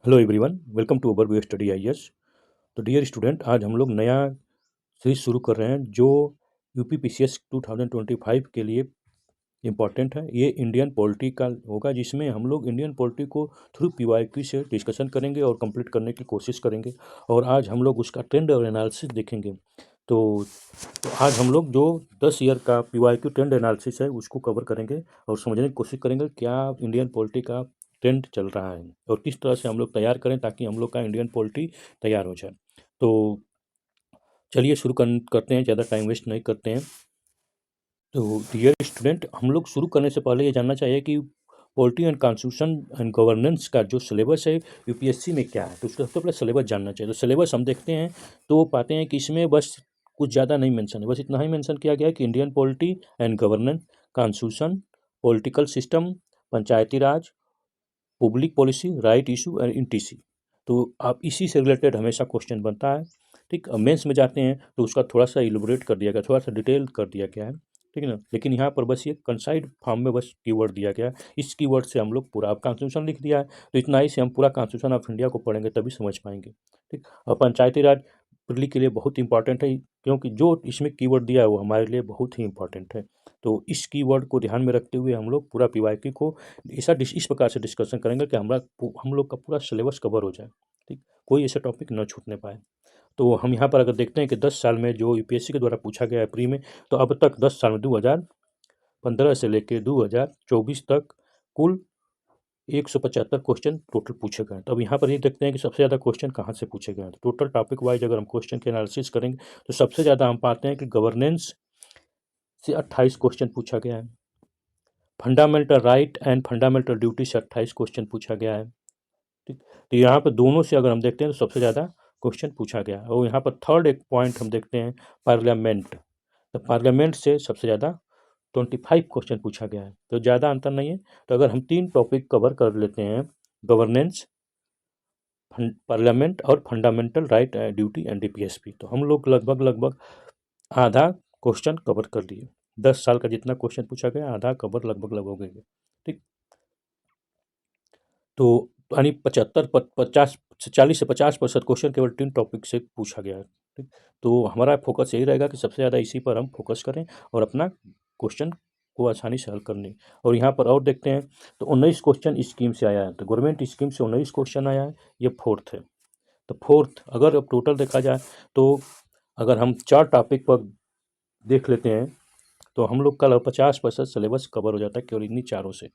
Hello everyone, welcome to overview study IAS. तो dear student, आज हम लोग नया सीरीज शुरू कर रहे हैं जो यूपीपीसीएस 2025 के लिए इम्पॉर्टेंट है। ये इंडियन पॉलिटी का होगा, जिसमें हम लोग इंडियन पॉलिटी को थ्रू पीवाईक्यू से डिस्कशन करेंगे और कंप्लीट करने की कोशिश करेंगे। और आज हम लोग उसका ट्रेंड और एनालिसिस देखेंगे। तो, तो आज हम लोग जो 10 ईयर का पीवाईक्यू ट्रेंड एनालिसिस है उसको कवर करेंगे और समझने की कोशिश करेंगे क्या इंडियन पॉलिटी का ट्रेंड चल रहा है और किस तरह से हम लोग तैयार करें ताकि हम लोग का इंडियन पॉलिटी तैयार हो जाए। तो चलिए शुरू करते हैं, ज़्यादा टाइम वेस्ट नहीं करते हैं। तो डियर स्टूडेंट, हम लोग शुरू करने से पहले ये जानना चाहिए कि polity and constitution and governance का जो सिलेबस है यूपीएससी में क्या है। तो उसका सबसे पहले सिलेबस जानना चाहिए। तो सिलेबस हम देखते हैं तो पाते हैं कि इसमें बस कुछ ज़्यादा नहीं मेंशन है, बस इतना ही मेंशन किया गया है कि Indian polity and governance, constitution, political system, Panchayati Raj, public policy, right issue and इंटीसी। तो आप इसी से रिलेटेड हमेशा क्वेश्चन बनता है। ठीक, अब मेंस में जाते हैं तो उसका थोड़ा सा इलबोरेट कर दिया गया, थोड़ा सा डिटेल कर दिया गया है, ठीक है ना। लेकिन यहाँ पर बस ये कंसाइड फॉर्म में बस कीवर्ड दिया गया है। इस कीवर्ड से हम लोग पूरा, अब कॉन्स्टिट्यूशन लिख दिया है तो इतना ही से हम पूरा कॉन्स्टिट्यूशन ऑफ इंडिया को पढ़ेंगे तभी समझ पाएंगे। ठीक, और पंचायती राज दिल्ली के लिए बहुत इंपॉर्टेंट है, क्योंकि जो इसमें कीवर्ड दिया है वो हमारे लिए बहुत ही इंपॉर्टेंट है। तो इस कीवर्ड को ध्यान में रखते हुए हम लोग पूरा पीवाईक्यू को इस प्रकार से डिस्कशन करेंगे कि हम लोग का पूरा सिलेबस कवर हो जाए। ठीक, कोई ऐसा टॉपिक न छूटने पाए। तो हम यहाँ पर अगर देखते हैं कि 10 साल में जो यूपीएससी के द्वारा पूछा गया है प्री में, तो अब तक 10 साल में 2015 से लेकर 2024 तक कुल 175 क्वेश्चन टोटल पूछे गए हैं। तो अब यहाँ पर ये देखते हैं कि सबसे ज़्यादा क्वेश्चन कहाँ से पूछे गए हैं। तो टोटल टॉपिक वाइज अगर हम क्वेश्चन के एनालिसिस करेंगे तो सबसे ज़्यादा हम पाते हैं कि गवर्नेंस से 28 क्वेश्चन पूछा गया है। Fundamental right and fundamental duty से 28 क्वेश्चन पूछा गया है। ठीक, तो यहाँ पर दोनों से अगर हम देखते हैं तो सबसे ज़्यादा क्वेश्चन पूछा गया है। और यहाँ पर थर्ड एक पॉइंट हम देखते हैं, पार्लियामेंट। तो पार्लियामेंट से सबसे ज़्यादा 25 क्वेश्चन पूछा गया है, तो ज़्यादा अंतर नहीं है। तो अगर हम तीन टॉपिक कवर कर लेते हैं, गवर्नेंस, पार्लियामेंट और fundamental right duty and DPSP, तो हम लोग लगभग लगभग आधा क्वेश्चन कवर कर लिए। 10 साल का जितना क्वेश्चन पूछा गया आधा कवर लगभग लगभग हो गया। ठीक, तो यानी 40 से 50% क्वेश्चन केवल 3 टॉपिक से पूछा गया है। ठीक, तो हमारा फोकस यही रहेगा कि सबसे ज़्यादा इसी पर हम फोकस करें और अपना क्वेश्चन को आसानी से हल करने। और यहाँ पर और देखते हैं तो 19 क्वेश्चन स्कीम से आया है, तो गवर्नमेंट स्कीम से 19 क्वेश्चन आया है, ये फोर्थ है। तो फोर्थ अगर अब टोटल देखा जाए तो अगर हम 4 टॉपिक पर देख लेते हैं तो हम लोग का 50% सिलेबस कवर हो जाता है केवल इन्हीं चारों से।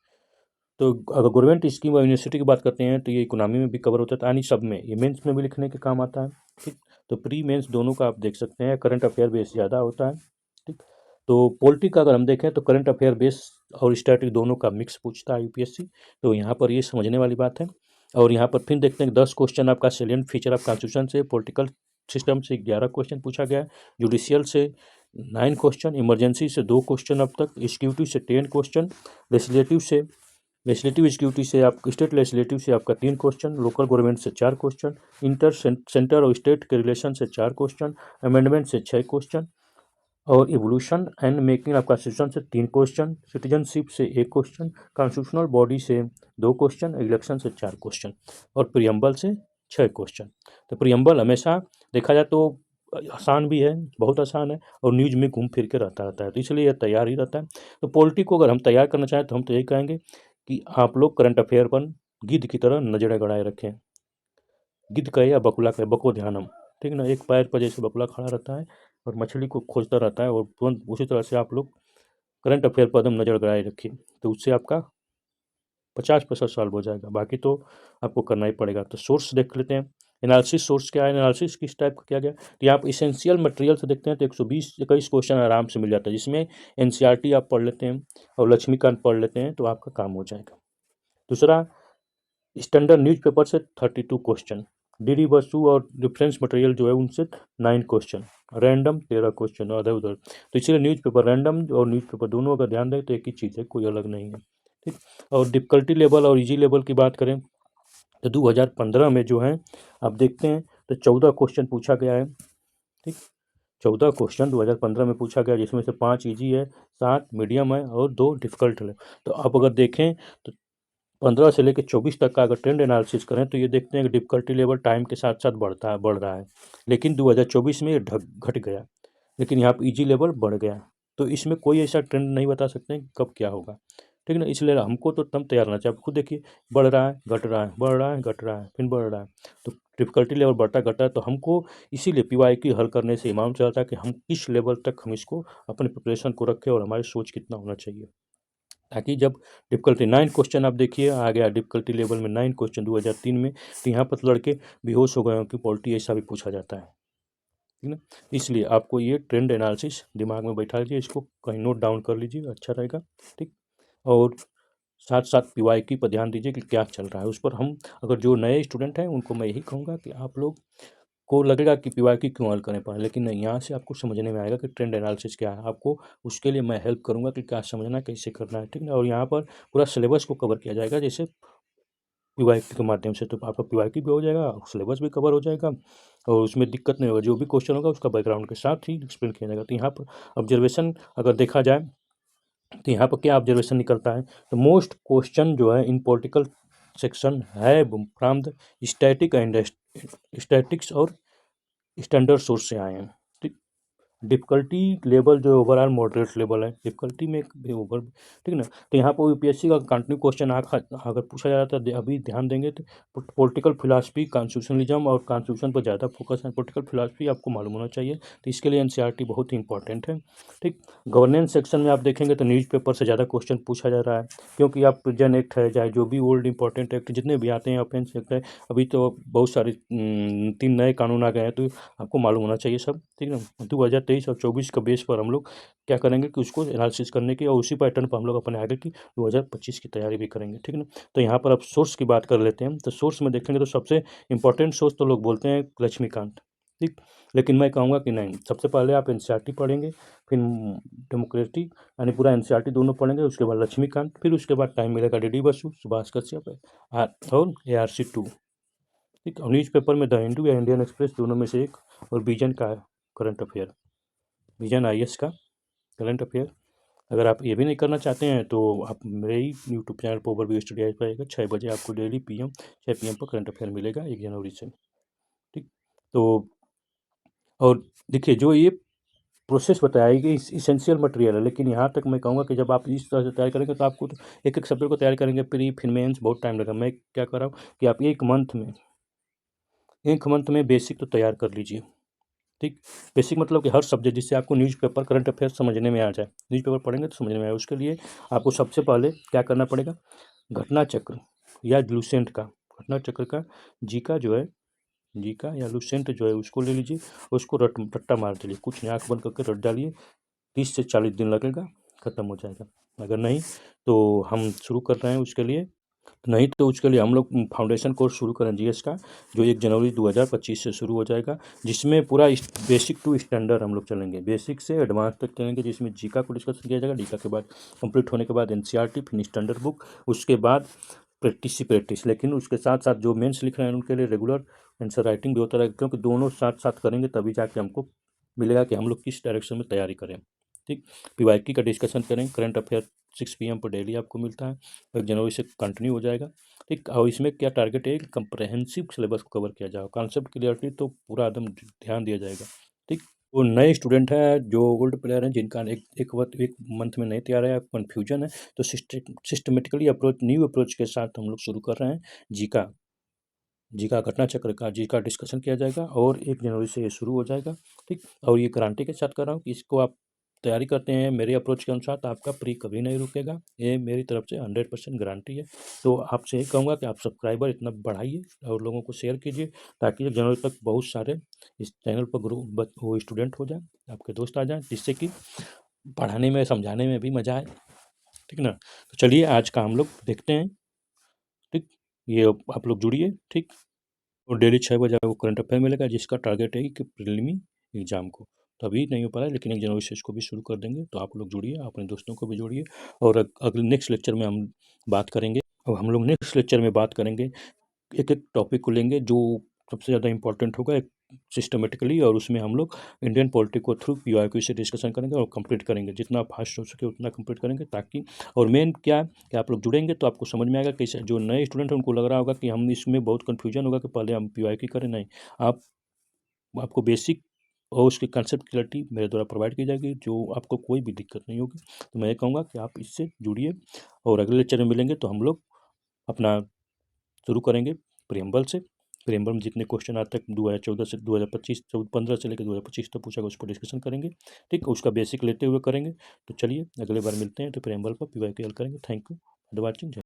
तो अगर गवर्नमेंट स्कीम और यूनिवर्सिटी की बात करते हैं तो ये इकोनॉमी में भी कवर होता है, यानी सब में, ये मेंस में भी लिखने के काम आता है। ठीक, तो प्री मेंस दोनों का आप देख सकते हैं, करंट अफेयर बेस ज़्यादा होता है। ठीक, तो पॉलिटी का अगर हम देखें तो करंट अफेयर बेस और स्टैटिक दोनों का मिक्स पूछता है यूपीएससी, तो यहाँ पर ये समझने वाली बात है। और यहाँ पर फिर देखते हैं 10 क्वेश्चन आपका सैलिएंट फीचर ऑफ कॉन्स्टिट्यूशन से, पॉलिटिकल सिस्टम से 11 क्वेश्चन पूछा गया है, जुडिशियल से 9 क्वेश्चन, इमरजेंसी से 2 क्वेश्चन अब तक, एग्जीक्यूटिव से 10 क्वेश्चन, लेजिस्लेटिव एग्जीक्यूटिव से आप स्टेट लेजिस्लेटिव से आपका 3 क्वेश्चन, लोकल गवर्नमेंट से 4 क्वेश्चन, इंटर सेंटर और स्टेट के रिलेशन से 4 क्वेश्चन, अमेंडमेंट से 6 क्वेश्चन, और evolution and making of constitution से 3 क्वेश्चन, सिटीजनशिप से 1 क्वेश्चन, कॉन्स्टिट्यूशनल बॉडी से 2 क्वेश्चन, इलेक्शन से 4 क्वेश्चन और प्रियम्बल से 6 क्वेश्चन। तो प्रियम्बल हमेशा देखा जाए तो आसान भी है, बहुत आसान है, और न्यूज में घूम फिर के रहता है, तो इसलिए यह तैयार ही रहता है। तो पॉलिटी को अगर हम तैयार करना चाहें तो हम तो यही कहेंगे कि आप लोग करंट अफेयर पर गिद्ध की तरह नजरें गड़ाए रखें। गिद्ध कहे या बकुला कहे, बको ध्यानम। ठीक ना, एक पैर पर जैसे बकुला खड़ा रहता है और मछली को खोजता रहता है, और तुरंत उसी तरह से आप लोग करंट अफेयर पर एकदम नज़र गड़ाए रखिए, तो उससे आपका 50% सॉल्व हो जाएगा। बाकी तो आपको करना ही पड़ेगा। तो सोर्स देख लेते हैं, एनालिसिस सोर्स क्या है, एनालिसिस किस टाइप का किया गया। तो यहाँ पर इसेंशियल मटेरियल से देखते हैं तो 120-21 क्वेश्चन आराम से मिल जाता है, जिसमें एनसीईआरटी आप पढ़ लेते हैं और लक्ष्मीकांत पढ़ लेते हैं तो आपका काम हो जाएगा। दूसरा, स्टैंडर्ड न्यूज़पेपर से 32 क्वेश्चन, डीडी बसु और रेफरेंस मटेरियल जो है उनसे 9 क्वेश्चन, रैंडम 13 क्वेश्चन अदर उधर। तो इसलिए न्यूज़पेपर रैंडम और न्यूज़पेपर दोनों अगर ध्यान दें तो एक ही चीज़ है, कोई अलग नहीं है। ठीक, और डिफ़िकल्टी लेवल और इजी लेवल की बात करें तो 2015 में जो है आप देखते हैं तो 14 क्वेश्चन पूछा गया है। ठीक, 14 क्वेश्चन 2015 में पूछा गया, जिसमें से 5 इजी है, 7 मीडियम है और 2 डिफ़िकल्ट है। तो आप अगर देखें तो 15 से लेकर 24 तक का अगर ट्रेंड एनालिसिस करें तो ये देखते हैं कि डिफ़िकल्टी लेवल टाइम के साथ-साथ बढ़ रहा है। लेकिन 2024 में ये घट गया, लेकिन यहाँ पे ईज़ी लेवल बढ़ गया। तो इसमें कोई ऐसा ट्रेंड नहीं बता सकते हैं कि कब क्या होगा, ठीक है ना? इसलिए हमको तो तब तैयार रहना चाहिए। आप खुद देखिए, बढ़ रहा है, घट रहा है, बढ़ रहा है, घट रहा है, फिर बढ़ रहा है। तो डिफ़िकल्टी लेवल बढ़ता घटता है, तो हमको इसीलिए पीवाईक्यू हल करने से ये मालूम चलता है कि हम किस लेवल तक हम इसको अपने प्रिपरेशन को रखें और हमारी सोच कितना होना चाहिए। ताकि जब डिफ़िकल्टी 9 क्वेश्चन आप देखिए आ गया डिफ़िकल्टी लेवल में 9 क्वेश्चन 2003 में, तो यहाँ पर तो लड़के बेहोश हो गए हों कि पॉलिटी ऐसा भी पूछा जाता है, ठीक ना? इसलिए आपको ये ट्रेंड एनालिसिस दिमाग में बैठा लीजिए, इसको कहीं नोट डाउन कर लीजिए, अच्छा रहेगा, ठीक? और साथ-साथ पीवाईक्यू पर ध्यान दीजिए कि क्या चल रहा है, उस पर हम अगर जो नए स्टूडेंट हैं उनको मैं यही कहूँगा कि आप लोग को लगेगा कि पीवाईक्यू क्यों हल करें पढ़ें, लेकिन नहीं, यहाँ से आपको समझने में आएगा कि ट्रेंड एनालिसिस क्या है। आपको उसके लिए मैं हेल्प करूँगा कि क्या समझना है, कैसे करना है, ठीक ना? और यहाँ पर पूरा सिलेबस को कवर किया जाएगा, जैसे पीवाईक्यू के माध्यम से, तो आपका पीवाईक्यू भी हो जाएगा, सिलेबस भी कवर हो जाएगा और उसमें दिक्कत नहीं होगा। जो भी क्वेश्चन होगा उसका बैकग्राउंड के साथ ही एक्सप्लेन किया जाएगा। तो यहाँ पर ऑब्जर्वेशन अगर देखा जाए तो यहाँ पर क्या ऑब्जर्वेशन निकलता है, तो मोस्ट क्वेश्चन जो है इन पॉलिटिकल सेक्शन है फ्रॉम द स्टैटिक्स और स्टैंडर्ड सोर्स से आए हैं, ठीक? डिफ़िकल्टी लेवल जो ओवरऑल मॉडरेट लेवल है, डिफ़िकल्टी में भी ओवर, ठीक ना? तो यहाँ पर यूपीएससी का कंटिन्यू क्वेश्चन अगर पूछा जाता है तो अभी ध्यान देंगे तो पॉलिटिकल फिलॉसफी, कॉन्स्टिट्यूशनलिज्म और कॉन्स्टिट्यूशन पर ज़्यादा फोकस है। पॉलिटिकल फिलॉसफी आपको मालूम होना चाहिए, तो इसके लिए एनसीईआरटी बहुत ही इंपॉर्टेंट है, ठीक? गवर्नेंस सेक्शन में आप देखेंगे तो न्यूज़पेपर से ज़्यादा क्वेश्चन पूछा जा रहा है, क्योंकि आप प्रिजन एक्ट है, चाहे जो भी ओल्ड इंपॉर्टेंट एक्ट जितने भी आते हैं, ऑफेंस एक्ट है, अभी तो बहुत सारे 3 नए कानून आ गए हैं, तो आपको मालूम होना चाहिए सब, ठीक है ना? 2023 और 24 का बेस पर हम लोग क्या करेंगे कि उसको एनालिसिस करने की और उसी पैटर्न पर हम लोग अपने आगे की 2025 की तैयारी भी करेंगे, ठीक है ना? तो यहाँ पर अब सोर्स की बात कर लेते हैं, तो सोर्स में देखेंगे तो सबसे इंपॉर्टेंट सोर्स तो लोग बोलते हैं लक्ष्मीकांत, ठीक? लेकिन मैं कहूँगा कि नहीं, सबसे पहले आप एनसीईआरटी पढ़ेंगे, फिर डेमोक्रेटिक यानी पूरा एनसीईआरटी दोनों पढ़ेंगे, उसके बाद लक्ष्मीकांत, फिर उसके बाद टाइम मिलेगा डीडी बसु, सुभाष कश्यप और एआरसी 2, ठीक? और न्यूज़पेपर में द हिंदू या इंडियन एक्सप्रेस दोनों में से एक, और विजन का करंट अफेयर, विजन आईएएस का करंट अफेयर। अगर आप ये भी नहीं करना चाहते हैं तो आप मेरे ही यूट्यूब चैनल पर ओवरव्यू स्टडी आज पाएगा, 6 बजे आपको डेली पीएम 6 पीएम पर करंट अफेयर मिलेगा 1 जनवरी से, ठीक? तो और देखिए जो ये प्रोसेस बताया कि इसेंशियल मटेरियल है, लेकिन यहाँ तक मैं कहूँगा कि जब आप इस तरह से तैयार करेंगे तो आपको तो एक-एक सब्जेक्ट को तैयार करेंगे, प्री फिर मेंस बहुत टाइम लगेगा। मैं क्या कर रहा हूँ कि आप 1 मंथ में बेसिक तो तैयार कर लीजिए, ठीक? बेसिक मतलब कि हर सब्जेक्ट जिससे आपको न्यूज़पेपर करंट अफेयर समझने में आ जाए। न्यूज़पेपर पढ़ेंगे तो समझ में आए, उसके लिए आपको सबसे पहले क्या करना पड़ेगा, घटना चक्र या लुसेंट का, घटना चक्र का जीका जो है, जीका या लुसेंट जो है उसको ले लीजिए, उसको रट्टा मार दीजिए, कुछ नहीं, आँख बंद करके रट डालिए, 30 से 40 दिन लगेगा, ख़त्म हो जाएगा। अगर नहीं तो हम शुरू कर रहे हैं उसके लिए, नहीं तो उसके लिए हम लोग फाउंडेशन कोर्स शुरू करें जीएस का, जो 1 जनवरी 2025 से शुरू हो जाएगा, जिसमें पूरा बेसिक टू स्टैंडर्ड हम लोग चलेंगे, बेसिक से एडवांस तक चलेंगे, जिसमें जीका को डिस्कस किया जाएगा, जीका के बाद कंप्लीट होने के बाद एनसीईआरटी, फिर स्टैंडर्ड बुक, उसके बाद प्रैक्टिस ही प्रैक्टिस। लेकिन उसके साथ साथ जो मेंस लिख रहे हैं उनके लिए रेगुलर आंसर राइटिंग भी होता रहेगा, क्योंकि दोनों साथ साथ करेंगे तभी जाके हमको मिलेगा कि हम लोग किस डायरेक्शन में तैयारी करें, ठीक? पीवाईक्यू का डिस्कशन करें, करंट अफेयर 6 पीएम पर डेली आपको मिलता है, 1 जनवरी से कंटिन्यू हो जाएगा, ठीक? और इसमें क्या टारगेट है कि कंप्रहेंसिव सिलेबस को कवर किया जाए, कॉन्सेप्ट क्लियरिटी तो पूरा एकदम ध्यान दिया जाएगा, ठीक? वो नए स्टूडेंट हैं जो ओल्ड प्लेयर हैं जिनका एक मंथ में नहीं तैयार है, कन्फ्यूजन है, तो सिस्टमेटिकली अप्रोच, न्यू अप्रोच के साथ हम लोग शुरू कर रहे हैं। जीका जीका घटना चक्र का जीका डिस्कशन किया जाएगा और 1 जनवरी से ये शुरू हो जाएगा, ठीक? और ये गारंटी के साथ कर रहा हूँ कि इसको आप तैयारी करते हैं मेरे अप्रोच के अनुसार तो आपका प्री कभी नहीं रुकेगा, ये मेरी तरफ से 100% गारंटी है। तो आपसे यही कहूँगा कि आप सब्सक्राइबर इतना बढ़ाइए और लोगों को शेयर कीजिए, ताकि 1 जनवरी तक बहुत सारे इस चैनल पर वो स्टूडेंट हो जाए, आपके दोस्त आ जाएँ, जिससे कि पढ़ाने में, समझाने में भी मज़ा आए, ठीक ना? तो चलिए आज का हम लोग देखते हैं, ठीक? ये आप लोग जुड़िए, ठीक? और डेली 6 बजे आपको करंट अफेयर मिलेगा, जिसका टारगेट है कि प्रीलिमी एग्ज़ाम को, तो अभी नहीं हो पा रहा है, लेकिन 1 जनवरी से इसको भी शुरू कर देंगे। तो आप लोग जुड़िए, अपने दोस्तों को भी जोड़िए, और अगले नेक्स्ट लेक्चर में हम बात करेंगे, और हम लोग नेक्स्ट लेक्चर में बात करेंगे, एक-एक टॉपिक को लेंगे जो सबसे ज़्यादा इम्पोर्टेंट होगा, एक सिस्टमेटिकली, और उसमें हम लोग इंडियन पॉलिटी को थ्रू पीओआईक्यू से डिस्कशन करेंगे और कंप्लीट करेंगे, जितना फास्ट हो सके उतना कंप्लीट करेंगे, ताकि और मेन क्या कि आप लोग जुड़ेंगे तो आपको समझ में आएगा कि जो नए स्टूडेंट हैं उनको लग रहा होगा कि हम इसमें बहुत कन्फ्यूजन होगा कि पहले हम पीओआईक्यू करें। नहीं, आप आपको बेसिक और उसकी कंसेप्ट क्लैरिटी मेरे द्वारा प्रोवाइड की जाएगी, जो आपको कोई भी दिक्कत नहीं होगी। तो मैं ये कहूँगा कि आप इससे जुड़िए, और अगले लेक्चर में मिलेंगे तो हम लोग अपना शुरू करेंगे प्रियम्बल से। प्रियम्बल में जितने क्वेश्चन आज तक 2014 से 2025 15 से लेकर 2025 तक पूछा गया, उस पर डिस्कशन करेंगे। ठीक, उसका बेसिक लेते हुए करेंगे। तो चलिए अगले बार मिलते हैं तो प्रियम्बल पर पीवाईक्यू हल करेंगे। Thank you for watching.